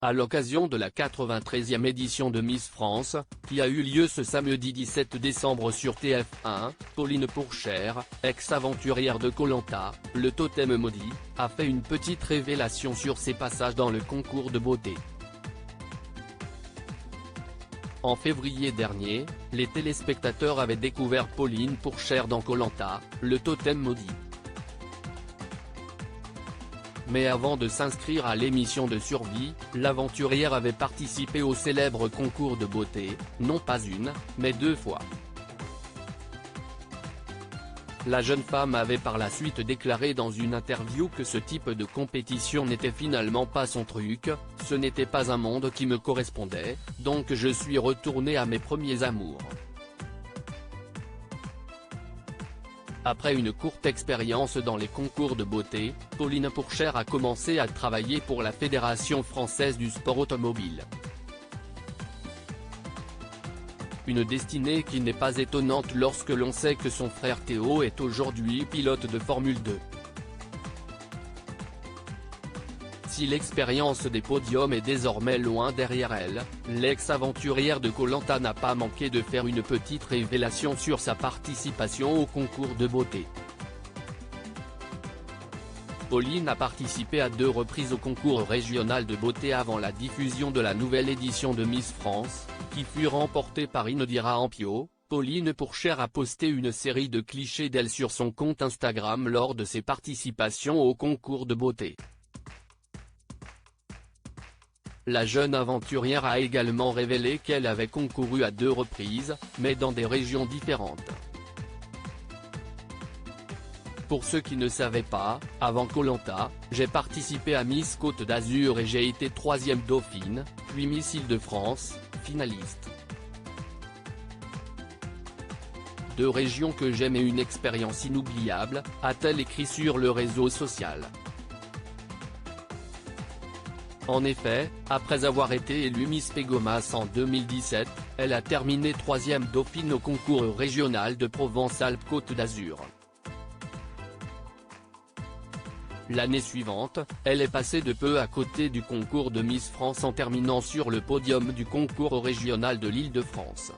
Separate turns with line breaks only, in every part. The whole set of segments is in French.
À l'occasion de la 93e édition de Miss France, qui a eu lieu ce samedi 17 décembre sur TF1, Pauline Pourchère, ex-aventurière de Koh Lanta, le totem maudit, a fait une petite révélation sur ses passages dans le concours de beauté. En février dernier, les téléspectateurs avaient découvert Pauline Pourchère dans Koh Lanta, le totem maudit. Mais avant de s'inscrire à l'émission de survie, l'aventurière avait participé au célèbre concours de beauté, non pas une, mais 2 fois. La jeune femme avait par la suite déclaré dans une interview que ce type de compétition n'était finalement pas son truc, ce n'était pas un monde qui me correspondait, donc je suis retournée à mes premiers amours. Après une courte expérience dans les concours de beauté, Pauline Pourchère a commencé à travailler pour la Fédération française du sport automobile. Une destinée qui n'est pas étonnante lorsque l'on sait que son frère Théo est aujourd'hui pilote de Formule 2. Si l'expérience des podiums est désormais loin derrière elle, l'ex-aventurière de Koh Lanta n'a pas manqué de faire une petite révélation sur sa participation au concours de beauté. Pauline a participé à 2 reprises au concours régional de beauté avant la diffusion de la nouvelle édition de Miss France, qui fut remportée par Inodira Ampio. Pauline Pourchère a posté une série de clichés d'elle sur son compte Instagram lors de ses participations au concours de beauté. La jeune aventurière a également révélé qu'elle avait concouru à 2 reprises, mais dans des régions différentes. Pour ceux qui ne savaient pas, avant Koh Lanta, j'ai participé à Miss Côte d'Azur et j'ai été 3e dauphine, puis Miss Île-de-France, finaliste. 2 régions que j'aime et une expérience inoubliable, a-t-elle écrit sur le réseau social. En effet, après avoir été élue Miss Pégomas en 2017, elle a terminé 3e dauphine au concours régional de Provence-Alpes-Côte d'Azur. L'année suivante, elle est passée de peu à côté du concours de Miss France en terminant sur le podium du concours régional de l'Île-de-France.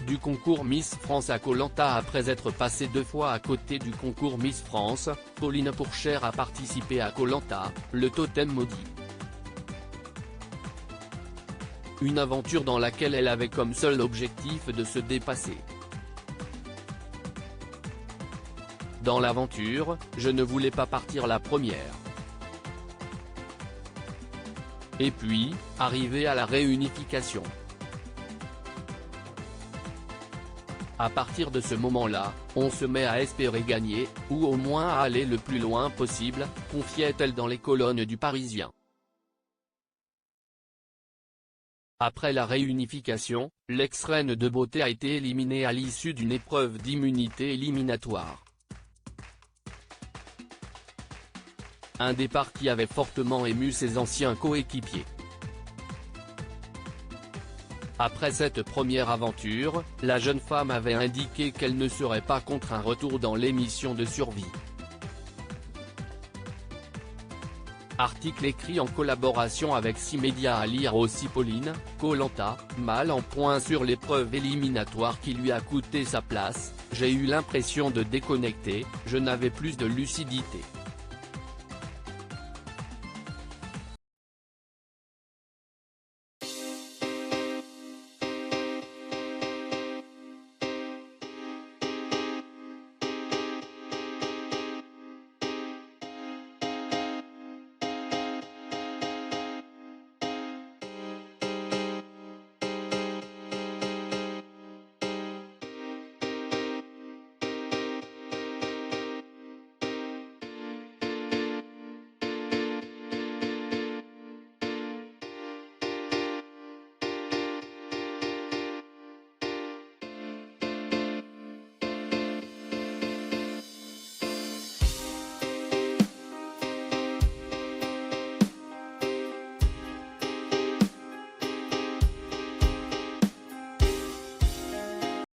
Du concours Miss France à Koh Lanta. Après être passée 2 fois à côté du concours Miss France, Pauline Pourchère a participé à Koh Lanta, le totem maudit. Une aventure dans laquelle elle avait comme seul objectif de se dépasser. Dans l'aventure, je ne voulais pas partir la première. Et puis, arrivé à la réunification. À partir de ce moment-là, on se met à espérer gagner, ou au moins à aller le plus loin possible, confiait-elle dans les colonnes du Parisien. Après la réunification, l'ex-reine de beauté a été éliminée à l'issue d'une épreuve d'immunité éliminatoire. Un départ qui avait fortement ému ses anciens coéquipiers. Après cette première aventure, la jeune femme avait indiqué qu'elle ne serait pas contre un retour dans l'émission de survie. Article écrit en collaboration avec 6 médias à lire aussi. Pauline, Koh Lanta, mal en point sur l'épreuve éliminatoire qui lui a coûté sa place, j'ai eu l'impression de déconnecter, je n'avais plus de lucidité.